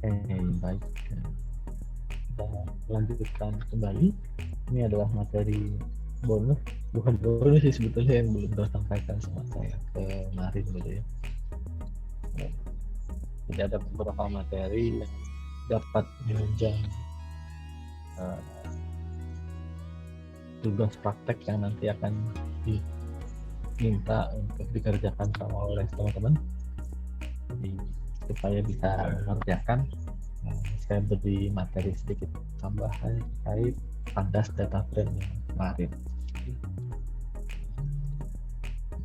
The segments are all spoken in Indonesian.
Baik. Kita lanjutkan kembali. Ini adalah materi bonus, bukan bonus sih sebetulnya, yang belum tersampaikan sama saya kemarin gitu ya. Jadi ada beberapa materi yang dapat menunjang tugas praktek yang nanti akan diminta untuk dikerjakan oleh teman-teman. Jadi supaya bisa mengerjakan, saya beri materi sedikit tambahan terkait kandas data frame yang kemarin.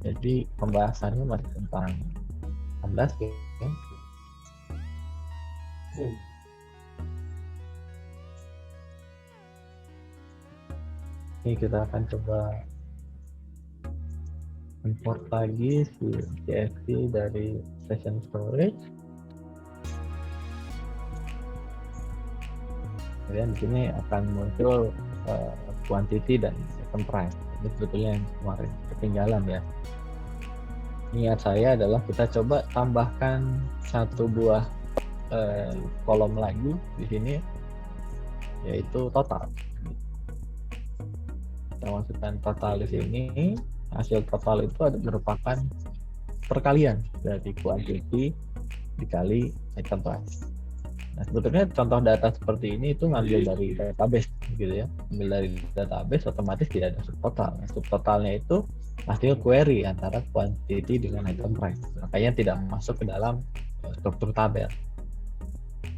Jadi pembahasannya masih tentang kandas ya. Ini kita akan coba import lagi si CSV dari session storage. Kemudian di sini akan muncul quantity dan item price. Ini sebetulnya yang kemarin ketinggalan ya. Niat saya adalah kita coba tambahkan satu buah kolom lagi di sini, yaitu total. Kita masukkan total di sini. Hasil total itu merupakan perkalian dari quantity dikali item price. Nah, sebetulnya contoh data seperti ini itu ngambil dari database gitu ya. Ambil dari database, otomatis tidak ada subtotal. Nah, subtotalnya itu hasil query antara quantity dengan item price. Makanya tidak masuk ke dalam struktur tabel.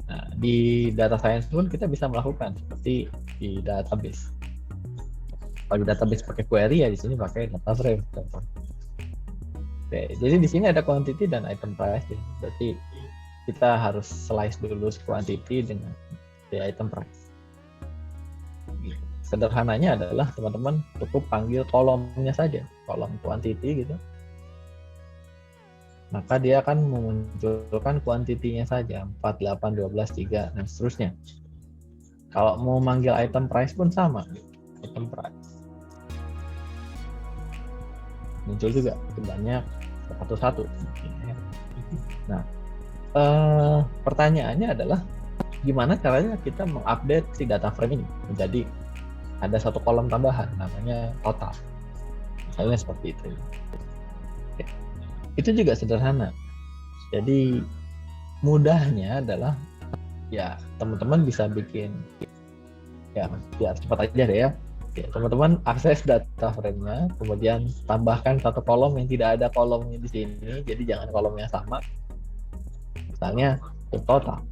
Nah, di data science pun kita bisa melakukan seperti di database. Kalau database pakai query ya di sini pakai data frame. Oke, jadi di sini ada quantity dan item price. Berarti kita harus slice dulu quantity dengan the item price. Sederhananya adalah teman-teman cukup panggil kolomnya saja, kolom quantity gitu. Maka dia akan memunculkan kuantitinya saja, 4, 8, 12, 3, dan seterusnya. Kalau mau manggil item price pun sama, item price. Muncul juga sebanyak 101. Nah, pertanyaannya adalah gimana caranya kita mengupdate si data frame ini menjadi ada satu kolom tambahan namanya total. Misalnya seperti itu. Itu juga sederhana. Jadi mudahnya adalah ya teman-teman bisa bikin ya biar cepat aja deh ya. Teman-teman akses data frame-nya, kemudian tambahkan satu kolom yang tidak ada kolomnya di sini, jadi jangan kolomnya sama. Misalnya total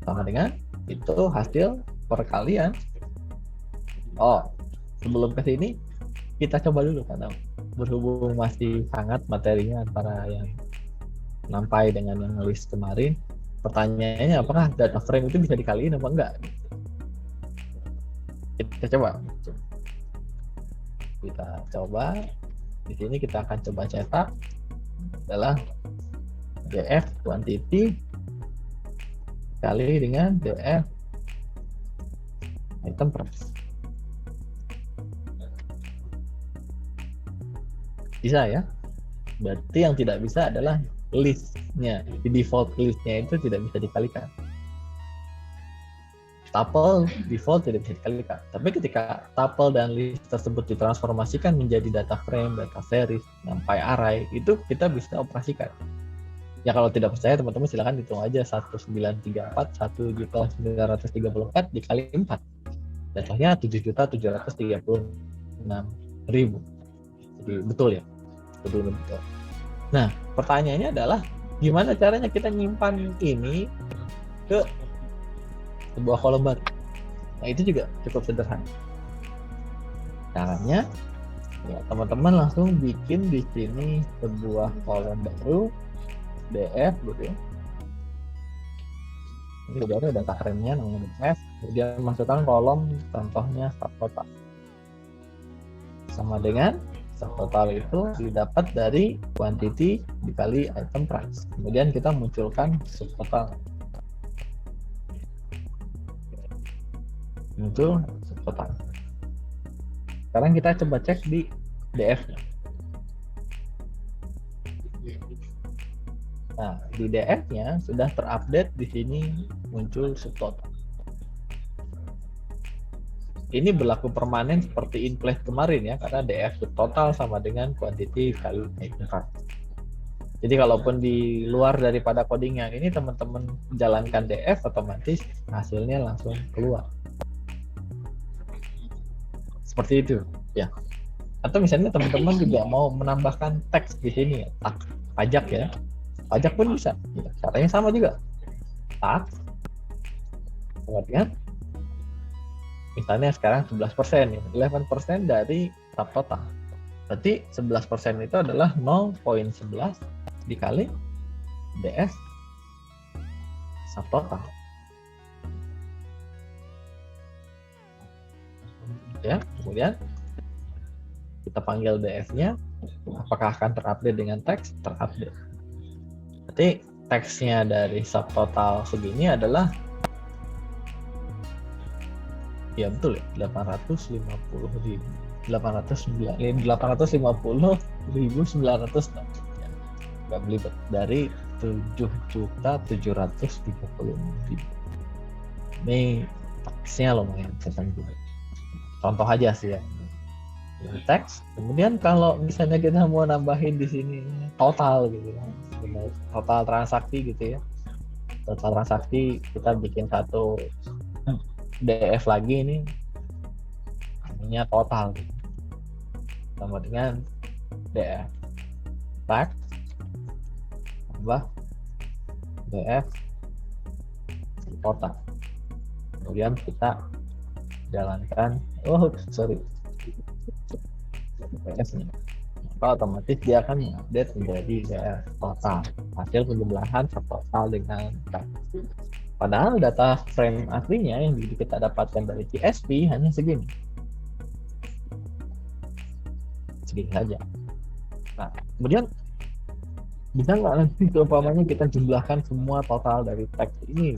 sama dengan itu hasil perkalian. Oh, sebelum ke sini kita coba dulu karena berhubung masih hangat materinya antara yang sampai dengan yang list kemarin. Pertanyaannya apakah data frame itu bisa dikaliin apa enggak? Kita coba di sini kita akan coba cetak adalah df quantity kali dengan df item price. Bisa ya? Berarti yang tidak bisa adalah listnya, di default listnya itu tidak bisa dikalikan. Tuple default tidak bisa dikalikan. Tapi ketika tuple dan list tersebut ditransformasikan menjadi data frame, data series, sampai array, itu kita bisa operasikan. Ya kalau tidak percaya teman-teman silakan hitung aja 1934 1.934 dikali 4. Jatuhnya 7.736.000. Jadi betul ya. Betul. Nah, pertanyaannya adalah gimana caranya kita nyimpan ini ke sebuah kolom baru. Nah, itu juga cukup sederhana. Caranya ya teman-teman langsung bikin di sini sebuah kolom baru df gitu ya. Ini baru data frame-nya namanya df, kemudian masukkan kolom contohnya subtotal. Sama dengan subtotal itu didapat dari quantity dikali item price. Kemudian kita munculkan subtotal. Muncul subtotal. Sekarang kita coba cek di df-nya. Nah, di DF-nya sudah terupdate, di sini muncul subtotal. Ini berlaku permanen seperti in place kemarin ya, karena DF subtotal sama dengan quantity kali item price. Jadi kalaupun di luar daripada codingnya ini teman-teman jalankan DF, otomatis hasilnya langsung keluar. Seperti itu ya. Atau misalnya teman-teman juga mau menambahkan teks di sini ya, pajak ya. Pajak pun bisa. Caranya sama juga. Tax. Kemudian misalnya sekarang 11% ya. 11% dari subtotal. Berarti 11% itu adalah 0,11 dikali DS subtotal. Ya, kemudian kita panggil DF-nya, apakah akan terupdate dengan teks? Terupdate. Berarti teksnya dari subtotal segini adalah, ya betul ya, 850.900 nggak belibet, dari 7.736.000. Ini teksnya lumayan kesan juga. Contoh aja sih ya. Teks. Kemudian kalau misalnya kita mau nambahin di sini total gitu ya, total transaksi gitu ya. Total transaksi kita bikin satu DF lagi ini, namanya total gitu. Sama dengan DF fact tambah DF total. Kemudian kita jalankan, PS-nya, maka otomatis dia akan mengupdate menjadi DF total, hasil penjumlahan total dengan fact. Padahal data frame aslinya yang kita dapatkan dari CSV hanya segini. Segini saja. Nah, kemudian bisa nggak nanti umpamanya kita jumlahkan semua total dari teks ini?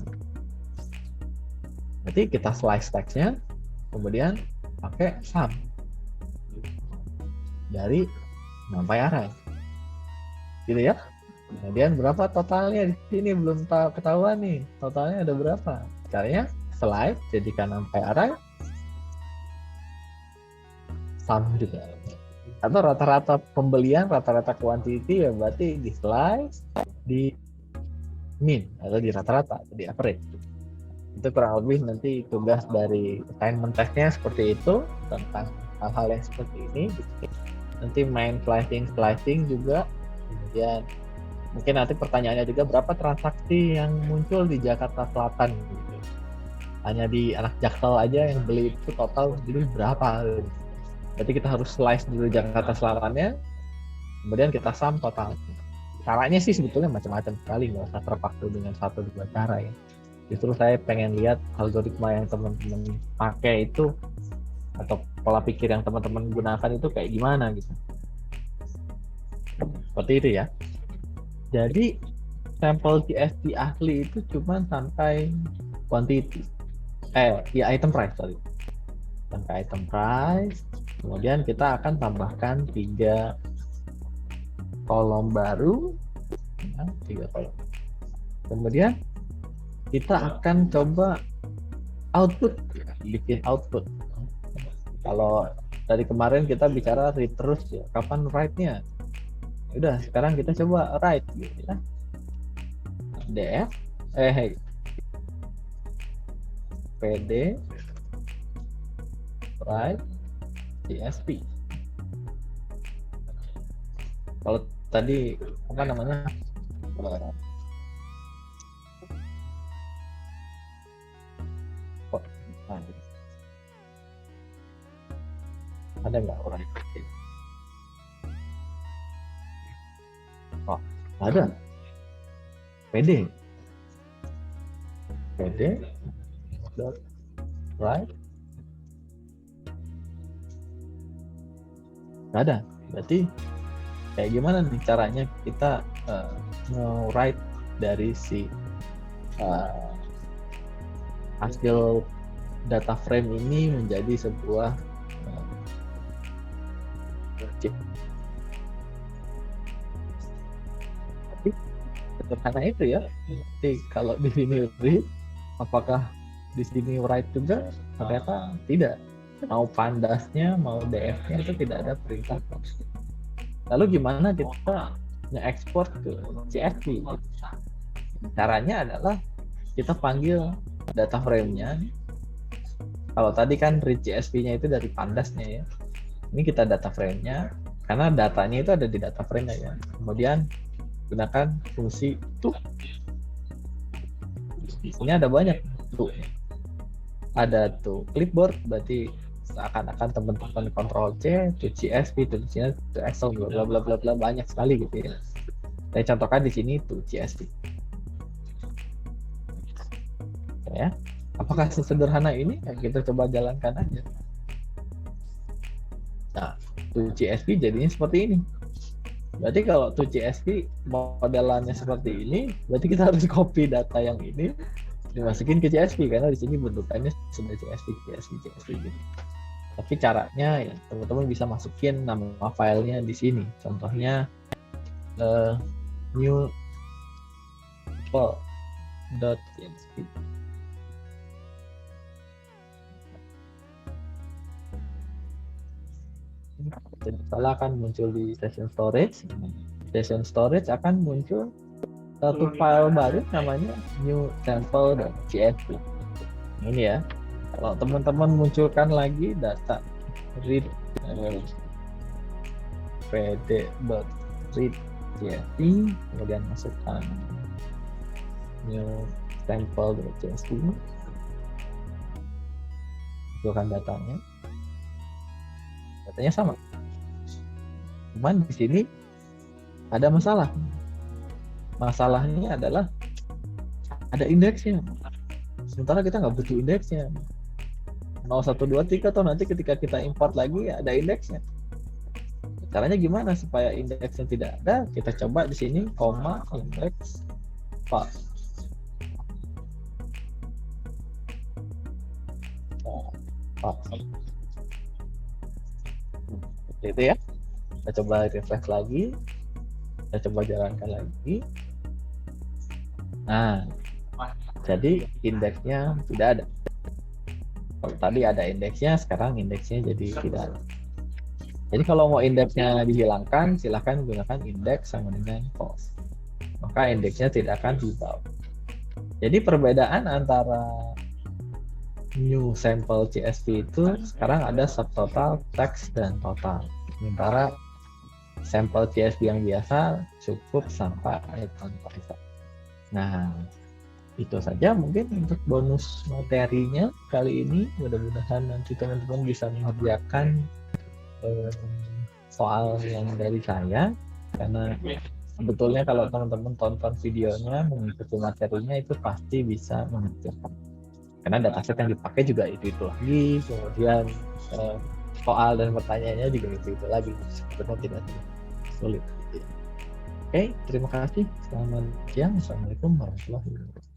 Berarti kita slice teksnya, kemudian pakai sum dari sampai array. Gitu ya. Kemudian berapa totalnya di sini belum ketahuan nih. Totalnya ada berapa? Caranya slice jadikan sampai array, sum juga. Atau rata-rata pembelian, rata-rata quantity ya berarti di slice, di min atau di rata-rata atau di average. Itu kurang lebih nanti tugas dari assignment testnya seperti itu, tentang hal-hal yang seperti ini. Nanti main slicing juga. Kemudian mungkin nanti pertanyaannya juga, berapa transaksi yang muncul di Jakarta Selatan gitu. Hanya di anak Jaksel aja yang beli itu total jadi berapa gitu. Berarti kita harus slice dulu Jakarta Selatannya, kemudian kita sum total. Caranya sih sebetulnya macam-macam sekali, nggak usah terpaku dengan 1-2 cara ya. Justru saya pengen lihat algoritma yang teman-teman pakai itu, atau pola pikir yang teman-teman gunakan itu kayak gimana gitu. Seperti itu ya. Jadi sampel CSV asli itu cuma sampai quantity, item price sorry. Sampai item price. Kemudian kita akan tambahkan 3 kolom baru, ya, 3 kolom. Kemudian kita akan coba output, bikin output. Kalau dari kemarin kita bicara read terus ya, kapan write-nya? Udah, sekarang kita coba write gitu ya. DF PD write CSV. Kalau tadi apa namanya? Ada nggak orang itu? Oh, ada. PD dot write. Nggak ada. Berarti kayak gimana nih caranya kita nge-write dari si hasil data frame ini menjadi sebuah chip. sederhana itu ya. Jadi kalau di sini read, apakah di sini write juga? Ternyata tidak. Mau pandasnya, mau df-nya itu tidak ada perintah. Lalu gimana kita nge-export ke CSV? Caranya adalah kita panggil data frame-nya. Kalau tadi kan read CSV-nya itu dari pandasnya ya. Ini kita data frame-nya, karena datanya itu ada di data frame-nya ya. Kemudian gunakan fungsi to. Ini ada banyak to. Ada to clipboard, berarti seakan-akan teman-teman Ctrl C, to CSV, to Excel, bla bla bla bla, banyak sekali gitu ya. Saya contohkan di sini to CSV. Ya, apakah sesederhana ini? Ya, kita coba jalankan aja. Nah, to CSV jadinya seperti ini. Berarti kalau to CSV modelannya seperti ini, berarti kita harus copy data yang ini dimasukin ke CSV, karena di sini bentukannya sudah CSV gitu. Tapi caranya ya teman-teman bisa masukin nama filenya di sini. Contohnya new .csv. Jadi salah akan muncul di session storage. Session storage akan muncul satu file baru namanya new sample.csv. Ini ya. Kalau teman-teman munculkan lagi data read pd.read csv, kemudian masukkan new sample.csv, masukkan datanya sama. Cuman di sini ada masalah. Masalahnya adalah ada indeksnya. Sementara kita nggak butuh indeksnya. 0123 atau nanti ketika kita import lagi ya ada indeksnya. Caranya gimana supaya indeksnya tidak ada? Kita coba di sini koma indeks file. Itu ya. Kita coba refresh lagi. Kita coba jalankan lagi. Nah, jadi indeksnya tidak ada. Kalau tadi ada indeksnya, sekarang indeksnya jadi tidak ada. Jadi kalau mau indeksnya dihilangkan, silahkan gunakan indeks sama dengan false. Maka indeksnya tidak akan dibawa. Jadi perbedaan antara new sample CSV itu sekarang ada subtotal, text, dan total. Sementara sampel CSV yang biasa cukup sampai tanpa. Nah, itu saja mungkin untuk bonus materinya kali ini. Mudah-mudahan nanti teman-teman bisa mengerjakan soal yang dari saya, karena sebetulnya kalau teman-teman tonton videonya mengikuti materinya itu pasti bisa mengerjakan, karena dataset yang dipakai juga itu lagi, kemudian soal dan pertanyaannya juga itu lagi, sebenarnya tidak sulit. Oke, terima kasih. Selamat siang. Assalamualaikum warahmatullahi wabarakatuh.